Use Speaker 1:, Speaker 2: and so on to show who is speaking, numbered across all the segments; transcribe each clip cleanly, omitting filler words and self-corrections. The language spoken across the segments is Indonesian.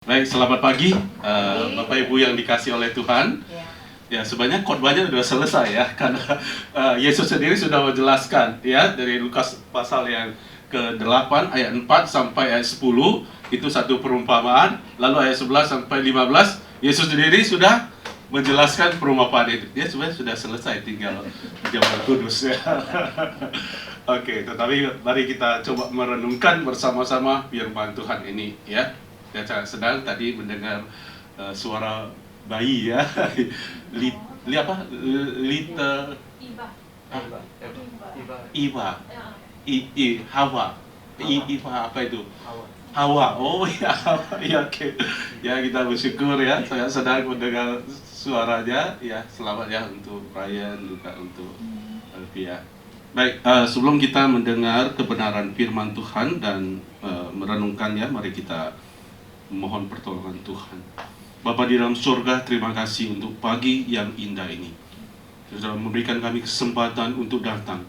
Speaker 1: Baik, selamat pagi, Bapak Ibu yang dikasih oleh Tuhan. Ya, sebenarnya khotbahnya sudah selesai ya, karena Yesus sendiri sudah menjelaskan ya dari Lukas pasal yang ke-8 ayat 4 sampai ayat 10 itu satu perumpamaan, lalu ayat 11 sampai 15 Yesus sendiri sudah menjelaskan perumpamaan itu. Dia sebenarnya sudah selesai, tinggal Jawa Kudus ya. Oke, tetapi mari kita coba merenungkan bersama-sama firman Tuhan ini ya. Saya sedang tadi mendengar suara bayi ya, apa? Little Iva, Hawa, Iva apa itu? Hawa. Oh ya, Hawa. Ya, oke. Ya, kita bersyukur ya. Saya sedang mendengar suaranya. Ya, selamat ya untuk Brian juga untuk Alfia. Baik, sebelum kita mendengar kebenaran firman Tuhan dan merenungkannya, mari kita mohon pertolongan Tuhan. Bapa di dalam surga, terima kasih untuk pagi yang indah ini. Sudah memberikan kami kesempatan untuk datang,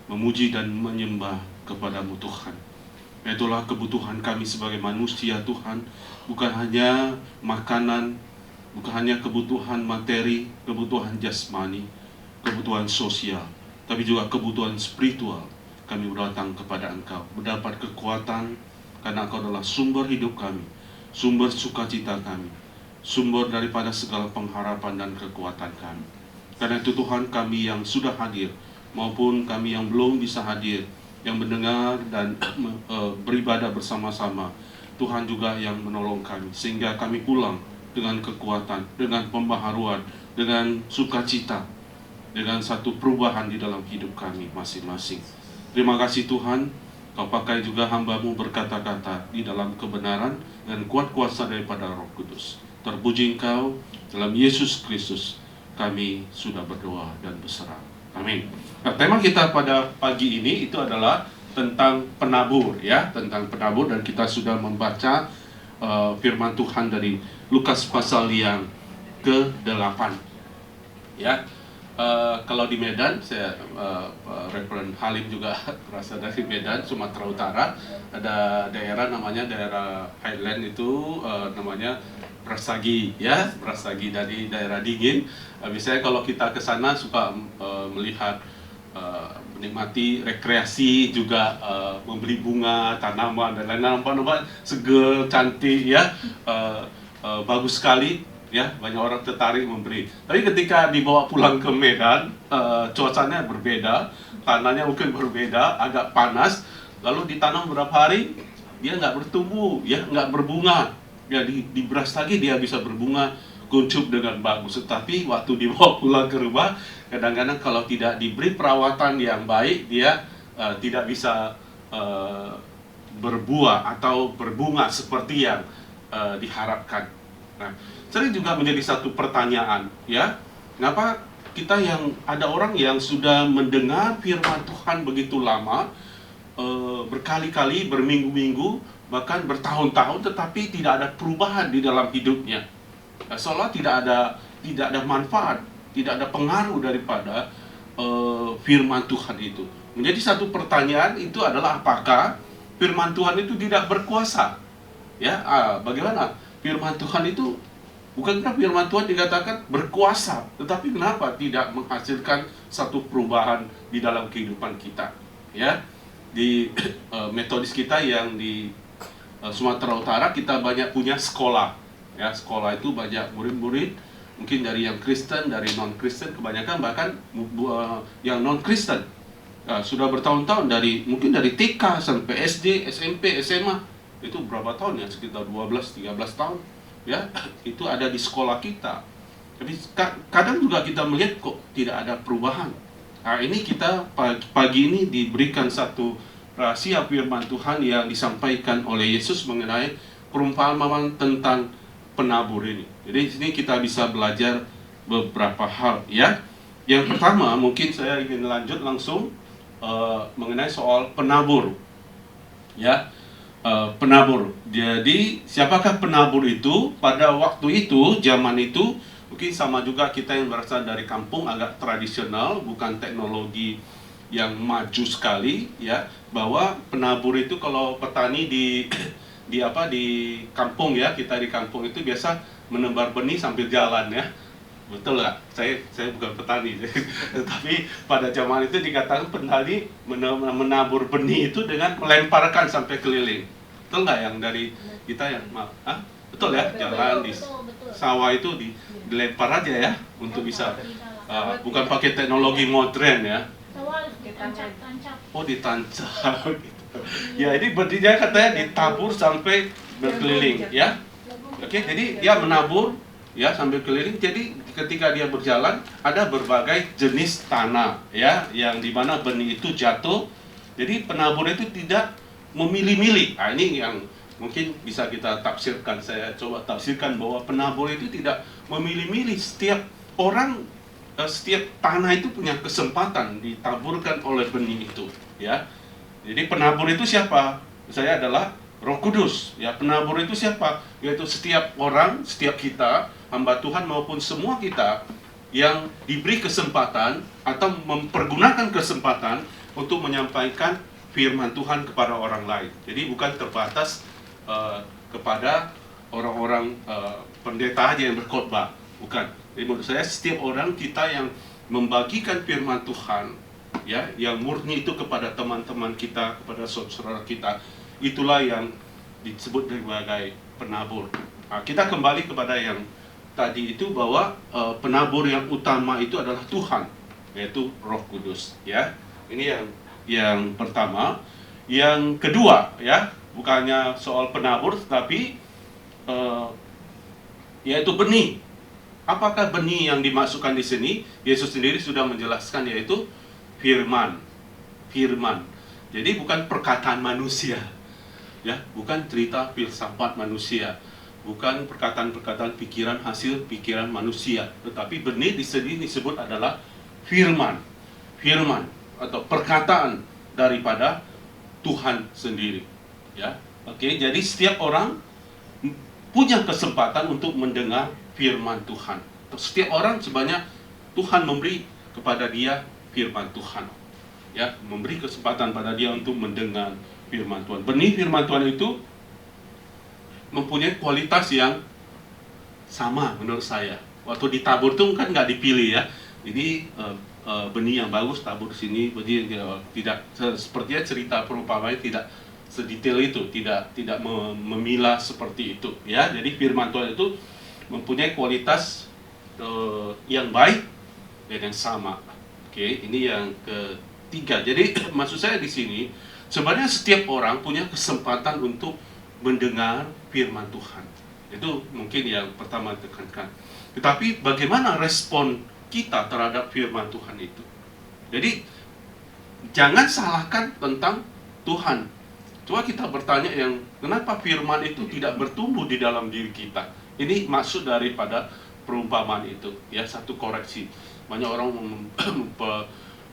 Speaker 1: memuji dan menyembah kepadamu Tuhan. Itulah kebutuhan kami sebagai manusia Tuhan, bukan hanya makanan, bukan hanya kebutuhan materi, kebutuhan jasmani, kebutuhan sosial, tapi juga kebutuhan spiritual. Kami datang kepada Engkau, mendapat kekuatan, karena Engkau adalah sumber hidup kami, sumber sukacita kami, sumber daripada segala pengharapan dan kekuatan kami. Karena itu Tuhan, kami yang sudah hadir maupun kami yang belum bisa hadir, yang mendengar dan beribadah bersama-sama, Tuhan juga yang menolong kami, sehingga kami pulang dengan kekuatan, dengan pembaharuan, dengan sukacita, dengan satu perubahan di dalam hidup kami masing-masing. Terima kasih Tuhan, Kau pakai juga hamba-Mu berkata-kata di dalam kebenaran dan kuat kuasa daripada Roh Kudus. Terpuji Engkau, dalam Yesus Kristus kami sudah berdoa dan berserah. Amin. Nah, tema kita pada pagi ini itu adalah tentang penabur ya, tentang penabur, dan kita sudah membaca firman Tuhan dari Lukas pasal yang ke-8 ya. Kalau di Medan, saya Reverend Halim juga berasal dari Medan, Sumatera Utara. Ada daerah namanya daerah Highland itu namanya Brastagi ya, Brastagi, dari daerah dingin. Biasanya kalau kita ke sana suka melihat menikmati rekreasi, juga membeli bunga, tanaman dan lain-lain, apa seger, cantik ya, bagus sekali. Ya, banyak orang tertarik memberi. Tapi ketika dibawa pulang ke Medan, cuacanya berbeda, tanahnya mungkin berbeda, agak panas. Lalu ditanam berapa hari, dia nggak bertumbuh, ya nggak berbunga. Ya di Brastagi dia bisa berbunga kuncup dengan bagus. Tetapi waktu dibawa pulang ke rumah, kadang-kadang kalau tidak diberi perawatan yang baik, dia tidak bisa berbuah atau berbunga seperti yang diharapkan. Nah, sering juga menjadi satu pertanyaan, ya, kenapa kita yang ada orang yang sudah mendengar firman Tuhan begitu lama, berkali-kali, berminggu-minggu, bahkan bertahun-tahun, tetapi tidak ada perubahan di dalam hidupnya. Seolah tidak ada manfaat, tidak ada pengaruh daripada firman Tuhan itu. Menjadi satu pertanyaan itu adalah, apakah firman Tuhan itu tidak berkuasa? Ya, bagaimana? Firman Tuhan itu, bukankah firman Tuhan dikatakan berkuasa, tetapi kenapa tidak menghasilkan satu perubahan di dalam kehidupan kita? Ya, di metodis kita yang di Sumatera Utara, kita banyak punya sekolah. Ya, sekolah itu banyak murid-murid, mungkin dari yang Kristen, dari non-Kristen, kebanyakan bahkan yang non-Kristen. Sudah bertahun-tahun, mungkin dari TK sampai SD, SMP, SMA. Itu berapa tahun ya, sekitar 12-13 tahun ya, itu ada di sekolah kita. Tapi kadang juga kita melihat kok tidak ada perubahan. Nah, ini kita pagi ini diberikan satu rahasia firman Tuhan yang disampaikan oleh Yesus mengenai perumpamaan tentang penabur ini. Jadi di sini kita bisa belajar beberapa hal ya. Yang pertama, mungkin saya ingin lanjut langsung mengenai soal penabur ya. Penabur. Jadi siapakah penabur itu? Pada waktu itu, zaman itu, mungkin sama juga kita yang berasal dari kampung agak tradisional, bukan teknologi yang maju sekali ya, bahwa penabur itu kalau petani di di kampung ya, kita di kampung itu biasa menebar benih sambil jalan ya. Betul nggak? Saya bukan petani, tapi pada zaman itu dikatakan petani menabur benih itu dengan melemparkan sampai keliling. Betul nggak yang dari kita yang betul ya, jalan di sawah itu dilempar aja ya untuk bisa bukan pakai teknologi modern ya. Oh, ditancap gitu. Ya, ini benihnya katanya ditabur sampai berkeliling ya. Oke, jadi dia menabur ya sambil keliling. Jadi ketika dia berjalan ada berbagai jenis tanah ya, yang dimana benih itu jatuh. Jadi penabur itu tidak memilih-milih. Nah, ini yang mungkin bisa kita tafsirkan. Saya coba tafsirkan bahwa penabur itu tidak memilih-milih. Setiap orang, setiap tanah itu punya kesempatan ditaburkan oleh benih itu ya. Jadi penabur itu siapa? Saya adalah Roh Kudus ya. Penabur itu siapa? Yaitu setiap orang, setiap kita, hamba Tuhan maupun semua kita yang diberi kesempatan atau mempergunakan kesempatan untuk menyampaikan firman Tuhan kepada orang lain. Jadi bukan terbatas kepada orang-orang pendeta aja yang berkhotbah, bukan. Jadi menurut saya setiap orang kita yang membagikan firman Tuhan ya, yang murni itu kepada teman-teman kita, kepada saudara kita, itulah yang disebut sebagai penabur. Nah, kita kembali kepada yang tadi itu bahwa penabur yang utama itu adalah Tuhan, yaitu Roh Kudus ya. Ini yang pertama. Yang kedua ya, bukannya soal penabur tetapi yaitu benih. Apakah benih yang dimasukkan di sini? Yesus sendiri sudah menjelaskan, yaitu firman. Firman. Jadi bukan perkataan manusia. Ya, bukan cerita filsafat manusia. Bukan perkataan-perkataan pikiran, hasil pikiran manusia. Tetapi benih di sini disebut adalah firman. Firman atau perkataan daripada Tuhan sendiri. Ya. Oke, jadi setiap orang punya kesempatan untuk mendengar firman Tuhan. Setiap orang sebanyak Tuhan memberi kepada dia firman Tuhan. Ya, memberi kesempatan pada dia untuk mendengar firman Tuhan. Benih firman Tuhan itu mempunyai kualitas yang sama menurut saya. Waktu ditabur tuh kan nggak dipilih ya. Ini benih yang bagus tabur sini, benih tidak sepertinya cerita perumpamaan tidak sedetail itu, tidak memilah seperti itu ya. Jadi firman Tuhan itu mempunyai kualitas yang baik dan yang sama. Oke, ini yang ketiga. Jadi maksud saya di sini sebenarnya setiap orang punya kesempatan untuk mendengar firman Tuhan. Itu mungkin yang pertama tekankan. Tetapi bagaimana respon kita terhadap firman Tuhan itu? Jadi jangan salahkan tentang Tuhan. Coba kita bertanya yang kenapa firman itu tidak bertumbuh di dalam diri kita. Ini maksud daripada perumpamaan itu ya, satu koreksi. Banyak orang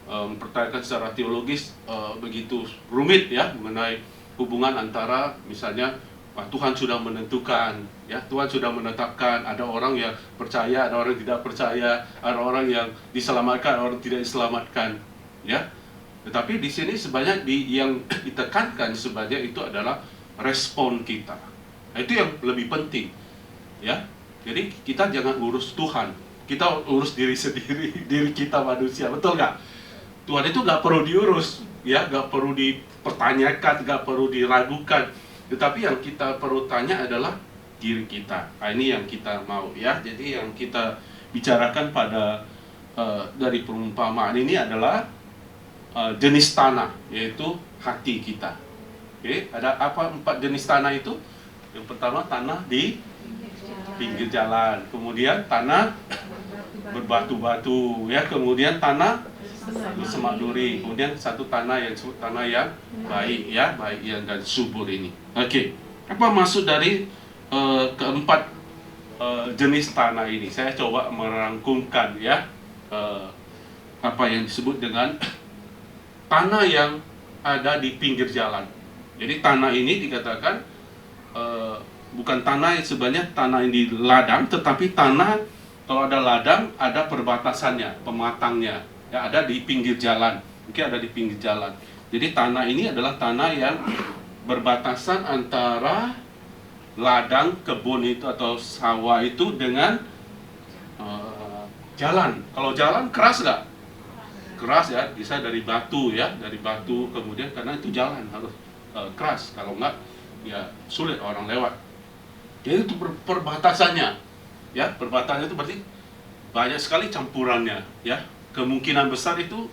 Speaker 1: mempertanyakan secara teologis begitu rumit ya mengenai hubungan antara misalnya Tuhan sudah menentukan ya, Tuhan sudah menetapkan ada orang yang percaya, ada orang yang tidak percaya, ada orang yang diselamatkan, ada orang yang tidak diselamatkan ya. Tetapi di sini sebanyak yang ditekankan sebanyak itu adalah respon kita. Nah, itu yang lebih penting ya. Jadi kita jangan urus Tuhan, kita urus diri sendiri, diri kita manusia, betul nggak? Tuhan itu nggak perlu diurus ya, nggak perlu dipertanyakan, nggak perlu diragukan. Tetapi yang kita perlu tanya adalah diri kita. Nah, ini yang kita mau ya. Jadi yang kita bicarakan pada dari perumpamaan ini adalah jenis tanah, yaitu hati kita. Oke, ada apa 4 jenis tanah itu? Yang pertama tanah di pinggir jalan, kemudian tanah berbatu-batu ya, kemudian tanah bersemak duri, kemudian satu tanah yang baik ya, baik yang dan subur ini. Oke, apa maksud dari keempat jenis tanah ini? Saya coba merangkumkan ya, apa yang disebut dengan tanah yang ada di pinggir jalan. Jadi tanah ini dikatakan bukan tanah yang sebenarnya tanah yang di ladang, tetapi tanah kalau ada ladang ada perbatasannya, pematangnya. Ya, ada di pinggir jalan, mungkin ada di pinggir jalan. Jadi tanah ini adalah tanah yang berbatasan antara ladang, kebun itu atau sawah itu dengan jalan. Kalau jalan keras nggak? Keras ya, bisa dari batu ya, dari batu, kemudian karena itu jalan harus keras, kalau nggak ya sulit orang lewat. Jadi itu perbatasannya ya, perbatasannya itu berarti banyak sekali campurannya ya. Kemungkinan besar itu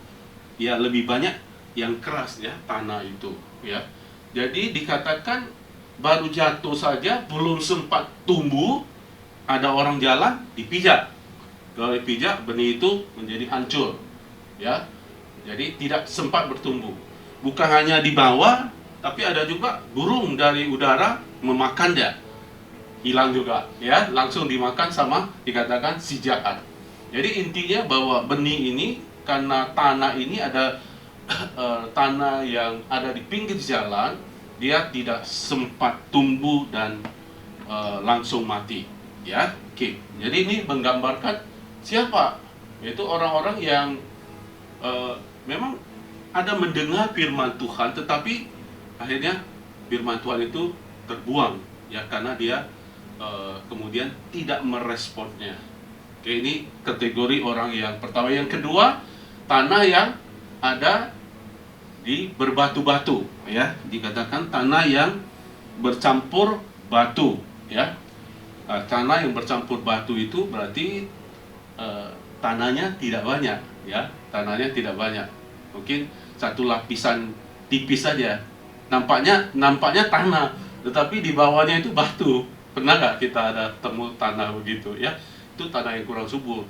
Speaker 1: ya lebih banyak yang keras ya, tanah itu ya. Jadi dikatakan baru jatuh saja, belum sempat tumbuh, ada orang jalan dipijak. Kalau dipijak, benih itu menjadi hancur ya. Jadi tidak sempat bertumbuh. Bukan hanya di bawah, tapi ada juga burung dari udara memakan dia, hilang juga ya, langsung dimakan sama dikatakan si jahat. Jadi intinya bahwa benih ini, karena tanah ini ada tanah yang ada di pinggir jalan, dia tidak sempat tumbuh dan langsung mati ya. Oke. Jadi ini menggambarkan siapa? Yaitu orang-orang yang memang ada mendengar firman Tuhan, tetapi akhirnya firman Tuhan itu terbuang ya, karena dia kemudian tidak meresponnya. Oke, ini kategori orang yang pertama. Yang kedua, tanah yang ada di berbatu-batu ya, dikatakan tanah yang bercampur batu ya. Tanah yang bercampur batu itu berarti tanahnya tidak banyak ya, tanahnya tidak banyak, mungkin satu lapisan tipis saja, nampaknya tanah, tetapi di bawahnya itu batu. Pernah nggak kita ada temu tanah begitu ya? Itu tanah yang kurang subur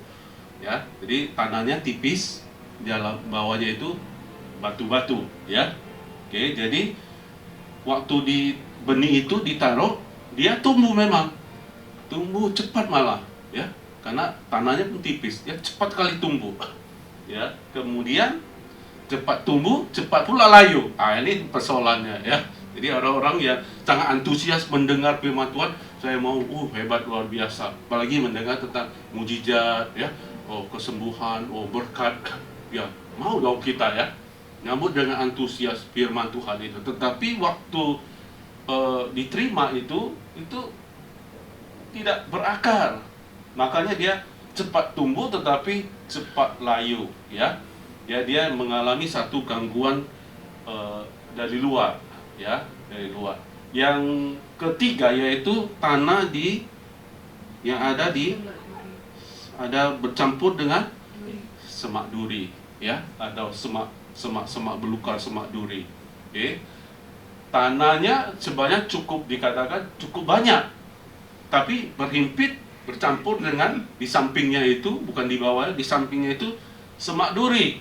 Speaker 1: ya. Jadi tanahnya tipis, di dalam bawahnya itu batu-batu ya. Oke, jadi waktu di benih itu ditaruh, dia tumbuh, memang tumbuh cepat malah ya, karena tanahnya pun tipis, dia cepat kali tumbuh ya. Kemudian cepat tumbuh, cepat pula layu. Ini persoalannya ya. Jadi orang-orang yang sangat antusias mendengar firman Tuhan, saya mau hebat, luar biasa, apalagi mendengar tentang mujizat ya, kesembuhan, berkat ya, mau dong kita ya, nyambut dengan antusias firman Tuhan itu. Tetapi waktu diterima itu tidak berakar, makanya dia cepat tumbuh tetapi cepat layu ya. Dia mengalami satu gangguan dari luar ya, dari luar. Yang ketiga yaitu tanah yang ada bercampur dengan semak duri ya, atau semak belukar, semak duri. Oke. Tanahnya sebenarnya dikatakan cukup banyak, tapi berhimpit, bercampur dengan di sampingnya itu, bukan di bawahnya, di sampingnya itu semak duri.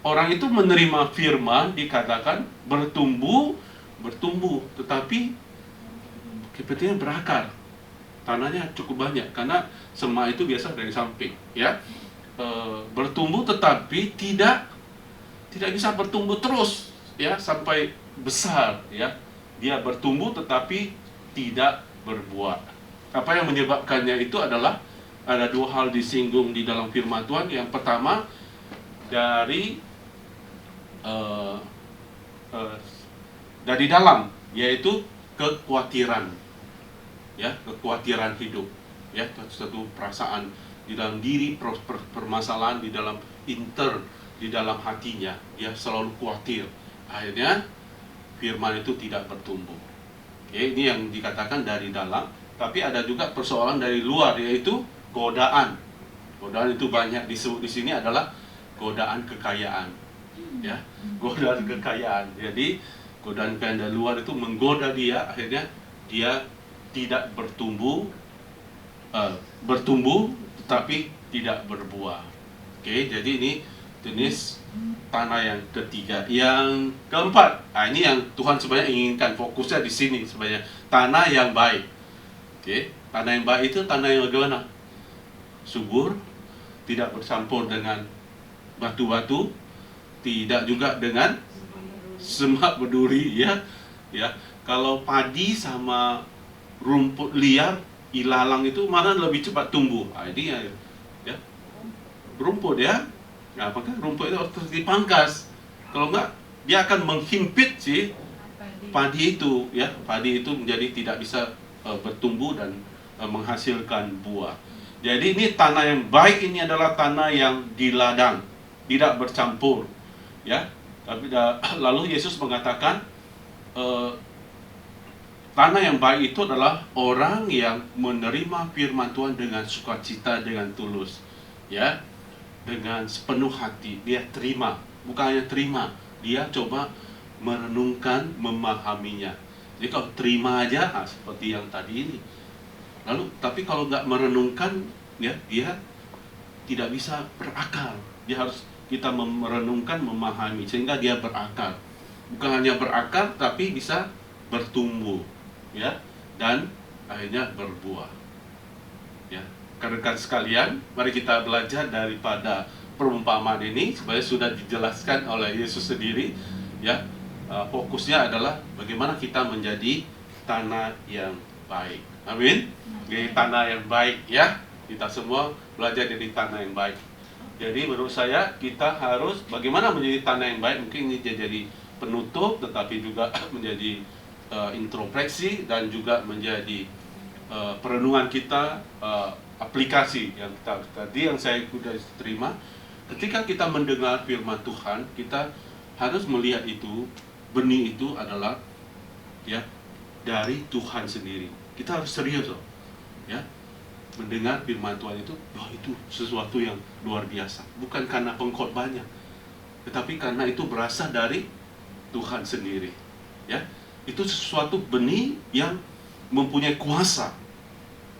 Speaker 1: Orang itu menerima firman, dikatakan bertumbuh, tetapi sepertinya berakar. Tanahnya cukup banyak, karena semak itu biasa dari samping ya. Bertumbuh tetapi tidak bisa bertumbuh terus ya sampai besar ya. Dia bertumbuh tetapi tidak berbuah. Apa yang menyebabkannya itu adalah ada dua hal disinggung di dalam firman Tuhan. Yang pertama, dari dalam, yaitu kekhawatiran ya, kekhawatiran hidup ya, satu perasaan di dalam diri, permasalahan di dalam di dalam hatinya, dia selalu khawatir, akhirnya firman itu tidak bertumbuh. Oke, ini yang dikatakan dari dalam. Tapi ada juga persoalan dari luar, yaitu godaan. Godaan itu banyak disebut di sini adalah godaan kekayaan ya, godaan kekayaan. Jadi godaan kekayaan dari luar itu menggoda dia, akhirnya dia tidak bertumbuh tetapi tidak berbuah. Oke, jadi ini jenis tanah yang ketiga. Yang keempat, ini yang Tuhan sebenarnya inginkan, fokusnya di sini sebenarnya, tanah yang baik. Oke, tanah yang baik itu tanah yang bagaimana? Subur, tidak bercampur dengan batu-batu, tidak juga dengan semak berduri ya. Ya, kalau padi sama rumput liar, ilalang itu mana lebih cepat tumbuh? Ini ya, rumput ya. Nah, maka rumput itu harus dipangkas. Kalau enggak, dia akan menghimpit si padi itu, ya, padi itu menjadi tidak bisa bertumbuh dan menghasilkan buah. Jadi ini tanah yang baik ini adalah tanah yang di ladang, tidak bercampur, ya. Tapi lalu Yesus mengatakan tanah yang baik itu adalah orang yang menerima firman Tuhan dengan sukacita, dengan tulus, ya, dengan sepenuh hati. Dia terima, bukan hanya terima, dia coba merenungkan, memahaminya. Jadi kalau terima aja, seperti yang tadi ini. Lalu, tapi kalau nggak merenungkan, ya, dia tidak bisa berakal. Dia harus kita merenungkan, memahami, sehingga dia berakal. Bukan hanya berakal, tapi bisa bertumbuh, ya, dan akhirnya berbuah. Ya, rekan-rekan sekalian, mari kita belajar daripada perumpamaan ini, supaya sudah dijelaskan oleh Yesus sendiri, ya. Fokusnya adalah bagaimana kita menjadi tanah yang baik. Amin. Jadi tanah yang baik, ya. Kita semua belajar dari tanah yang baik. Jadi menurut saya kita harus bagaimana menjadi tanah yang baik. Mungkin ini jadi penutup, tetapi juga menjadi introspeksi dan juga menjadi perenungan kita, aplikasi yang tadi yang saya sudah terima. Ketika kita mendengar firman Tuhan, kita harus melihat itu, benih itu adalah, ya, dari Tuhan sendiri. Kita harus serius loh, ya, mendengar firman Tuhan itu. Itu sesuatu yang luar biasa, bukan karena pengkhotbahnya, tetapi karena itu berasal dari Tuhan sendiri, ya. Itu sesuatu benih yang mempunyai kuasa,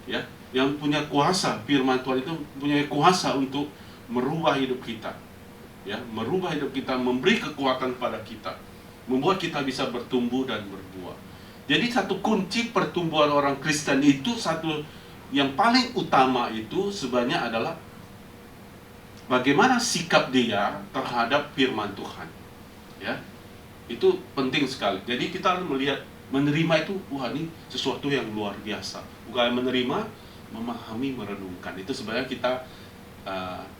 Speaker 1: ya, yang punya kuasa. Firman Tuhan itu punya kuasa untuk merubah hidup kita, ya, merubah hidup kita, memberi kekuatan pada kita, membuat kita bisa bertumbuh dan berbuah. Jadi satu kunci pertumbuhan orang Kristen itu, satu yang paling utama itu sebenarnya adalah bagaimana sikap dia terhadap firman Tuhan, ya. Itu penting sekali. Jadi kita harus melihat, menerima itu, wah, ini sesuatu yang luar biasa. Bukan menerima, memahami, merenungkan. Itu sebenarnya kita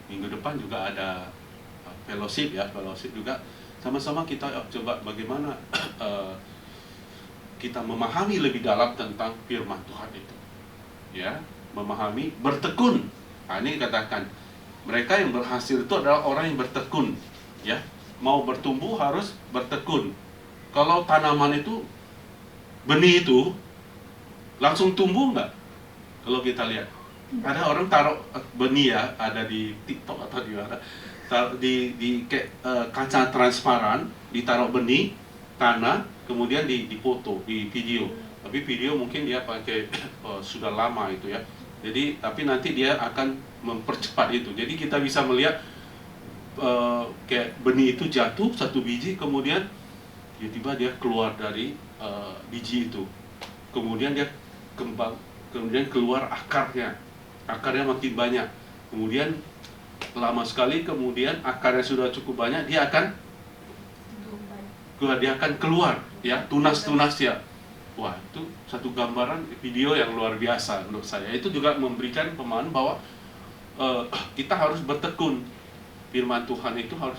Speaker 1: minggu depan juga ada fellowship, ya, fellowship juga. Sama-sama kita coba bagaimana kita memahami lebih dalam tentang firman Tuhan itu, ya, memahami, bertekun. Ini katakan mereka yang berhasil itu adalah orang yang bertekun, ya. Mau bertumbuh harus bertekun. Kalau tanaman itu, benih itu langsung tumbuh nggak? Kalau kita lihat, ada orang taruh benih, ya, ada di TikTok atau di mana, di kaca transparan, ditaruh benih, tanah, kemudian dipoto, di video. Tapi video mungkin dia pakai sudah lama itu, ya. Jadi tapi nanti dia akan mempercepat itu. Jadi kita bisa melihat kayak benih itu jatuh satu biji, kemudian tiba-tiba dia keluar dari biji itu, kemudian dia kembang, kemudian keluar akarnya makin banyak, kemudian lama sekali, kemudian akarnya sudah cukup banyak, dia akan keluar, ya, tunas-tunas, ya. Wah, itu satu gambaran video yang luar biasa menurut saya. Itu juga memberikan pemahaman bahwa kita harus bertekun. Firman Tuhan itu harus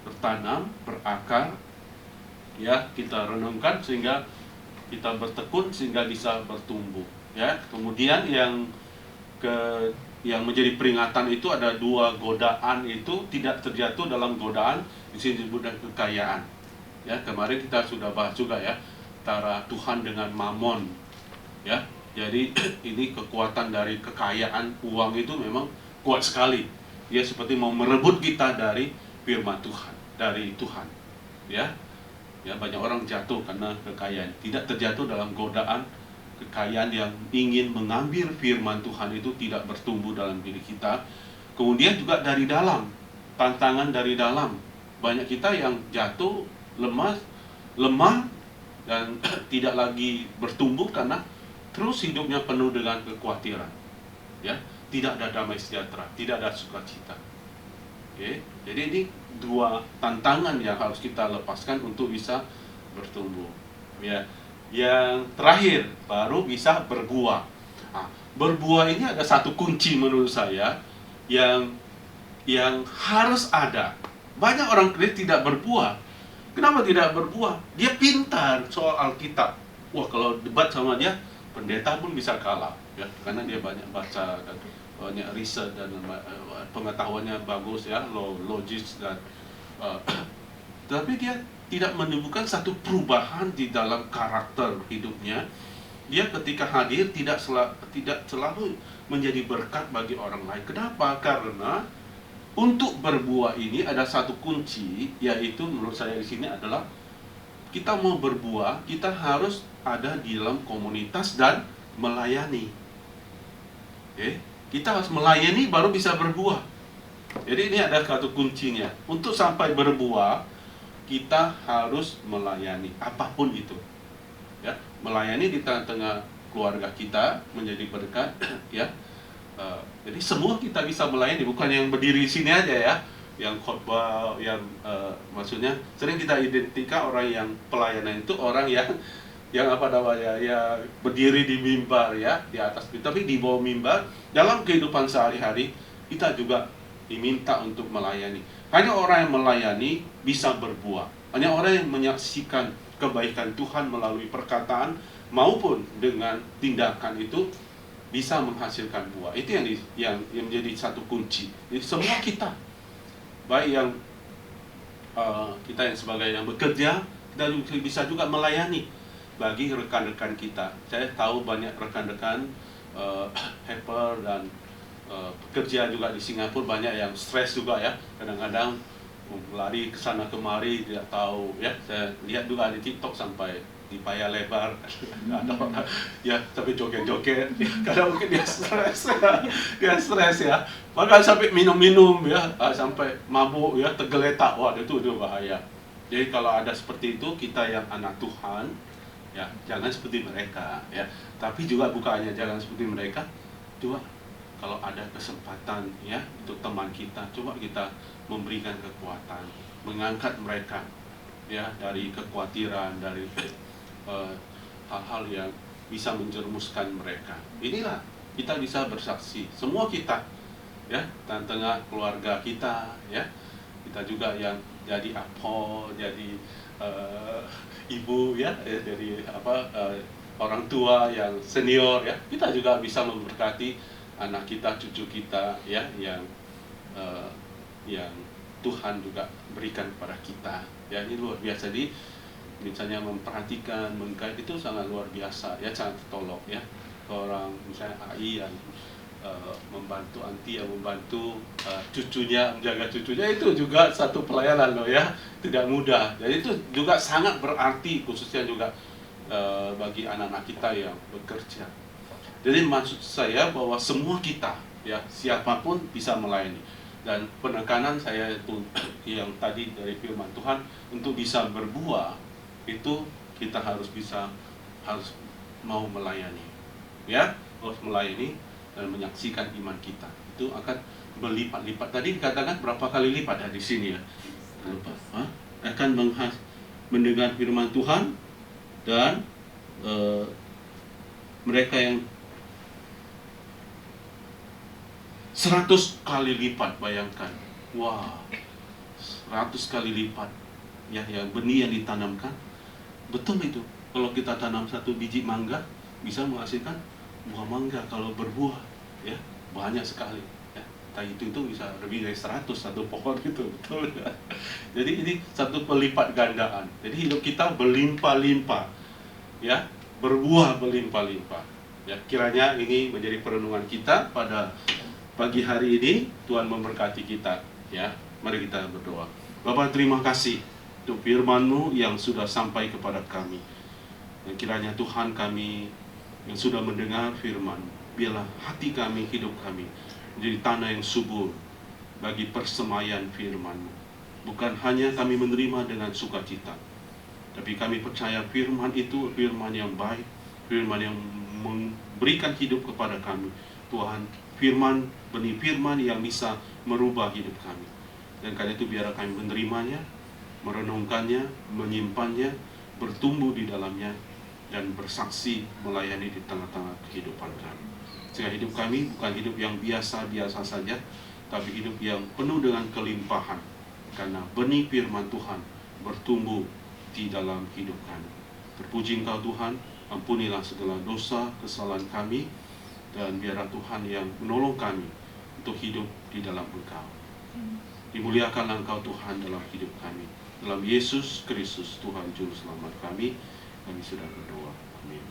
Speaker 1: bertanam, berakar, ya, kita renungkan sehingga kita bertekun sehingga bisa bertumbuh, ya. Kemudian yang menjadi peringatan itu ada dua godaan, itu tidak terjatuh dalam godaan di sini disebut dengan kekayaan, ya. Kemarin kita sudah bahas juga, ya, antara Tuhan dengan mamon, ya. Jadi ini kekuatan dari kekayaan, uang itu memang kuat sekali. Dia seperti mau merebut kita dari firman Tuhan, dari Tuhan, ya. Ya, banyak orang jatuh karena kekayaan. Tidak terjatuh dalam godaan kekayaan yang ingin mengambil firman Tuhan itu, tidak bertumbuh dalam diri kita. Kemudian juga dari dalam, tantangan dari dalam. Banyak kita yang jatuh, lemah dan tidak lagi bertumbuh karena terus hidupnya penuh dengan kekhawatiran, ya. Tidak ada damai sejahtera, tidak ada sukacita. Oke, jadi ini dua tantangan yang harus kita lepaskan untuk bisa bertumbuh. Ya, yang terakhir baru bisa berbuah. Nah, berbuah ini ada satu kunci menurut saya yang harus ada. Banyak orang Kristen tidak berbuah Kenapa tidak berbuah? Dia pintar soal Alkitab. Wah, kalau debat sama dia, pendeta pun bisa kalah, ya, karena dia banyak baca dan banyak riset dan pengetahuannya bagus, ya, logis dan tapi dia tidak menemukan satu perubahan di dalam karakter hidupnya. Dia ketika hadir tidak selalu menjadi berkat bagi orang lain. Kenapa? Karena untuk berbuah ini ada satu kunci, yaitu menurut saya di sini adalah kita mau berbuah, kita harus ada di dalam komunitas dan melayani. Kita harus melayani baru bisa berbuah. Jadi ini ada satu kuncinya. Untuk sampai berbuah, kita harus melayani apapun itu. Ya, melayani di tengah-tengah keluarga kita menjadi berkat, ya. Jadi semua kita bisa melayani, bukan yang berdiri di sini aja, ya, yang khotbah, yang maksudnya sering kita identikan orang yang pelayanan itu orang yang apa namanya, ya, berdiri di mimbar, ya, di atas, tapi di bawah mimbar dalam kehidupan sehari-hari kita juga diminta untuk melayani. Hanya orang yang melayani bisa berbuah. Hanya orang yang menyaksikan kebaikan Tuhan melalui perkataan maupun dengan tindakan itu bisa menghasilkan buah. Itu yang menjadi satu kunci. Jadi semua kita, baik yang kita yang sebagai yang bekerja, dan bisa juga melayani bagi rekan-rekan kita. Saya tahu banyak rekan-rekan helper dan pekerja juga di Singapura, banyak yang stres juga, ya, kadang-kadang lari ke sana kemari, tidak tahu, ya. Saya lihat juga di TikTok sampai di paya lebar ada orang, ya, tapi joget-joget, kadang mungkin dia stres, ya, bahkan sampai minum-minum, ya, sampai mabuk, ya, tergeletak. Wah, itu bahaya. Jadi kalau ada seperti itu, kita yang anak Tuhan, ya, jangan seperti mereka, ya. Tapi juga bukan hanya jangan seperti mereka, juga kalau ada kesempatan, ya, untuk teman kita, coba kita memberikan kekuatan, mengangkat mereka, ya, dari kekhawatiran, dari hal-hal yang bisa menjerumuskan mereka. Inilah kita bisa bersaksi, semua kita, ya, tengah keluarga kita, ya, kita juga yang jadi apo, jadi ibu, ya, dari orang tua yang senior, ya, kita juga bisa memberkati anak kita, cucu kita, ya, yang Tuhan juga berikan kepada kita. Ya, ini luar biasa. Jadi misalnya memperhatikan, mengguide itu sangat luar biasa, ya, sangat tolong, ya. Orang misalnya AI yang membantu, anti yang membantu cucunya, menjaga cucunya, itu juga satu pelayanan loh, ya, tidak mudah. Jadi itu juga sangat berarti, khususnya juga bagi anak-anak kita yang bekerja. Jadi maksud saya bahwa semua kita, ya, siapapun bisa melayani. Dan penekanan saya itu yang tadi dari firman Tuhan, untuk bisa berbuah itu kita harus mau melayani, ya, harus melayani dan menyaksikan iman kita. Itu akan berlipat-lipat. Tadi dikatakan berapa kali lipat dari sini, ya? Lupa. Akan mendengar firman Tuhan dan mereka yang 100 kali lipat, bayangkan. Wah, 100 kali lipat, ya, yang benih yang ditanamkan. Betul itu. Kalau kita tanam satu biji mangga, bisa menghasilkan buah mangga. Kalau berbuah, ya, banyak sekali, ya. Itu bisa lebih dari 100 satu pohon itu, betul, ya? Jadi ini satu pelipat gandaan. Jadi hidup kita berlimpah-limpah, ya, berbuah berlimpah-limpah. Ya, kiranya ini menjadi perenungan kita pada pagi hari ini. Tuhan memberkati kita, ya. Mari kita berdoa. Bapa, terima kasih untuk firman-Mu yang sudah sampai kepada kami. Dan kiranya Tuhan, kami yang sudah mendengar firman, biarlah hati kami, hidup kami menjadi tanah yang subur bagi persemaian firman-Mu. Bukan hanya kami menerima dengan sukacita, tapi kami percaya firman itu firman yang baik, firman yang memberikan hidup kepada kami. Tuhan, benih firman yang bisa merubah hidup kami. Dan karena itu biar kami menerimanya, merenungkannya, menyimpannya, bertumbuh di dalamnya, dan bersaksi melayani di tengah-tengah kehidupan kami. Sehingga hidup kami bukan hidup yang biasa-biasa saja, tapi hidup yang penuh dengan kelimpahan. Karena benih firman Tuhan bertumbuh di dalam hidup kami. Terpuji Engkau Tuhan, ampunilah segala dosa, kesalahan kami, dan biarlah Tuhan yang menolong kami untuk hidup di dalam Engkau. Dimuliakanlah Engkau Tuhan dalam hidup kami. Dalam Yesus Kristus Tuhan Juru Selamat kami sudah berdoa. Amin.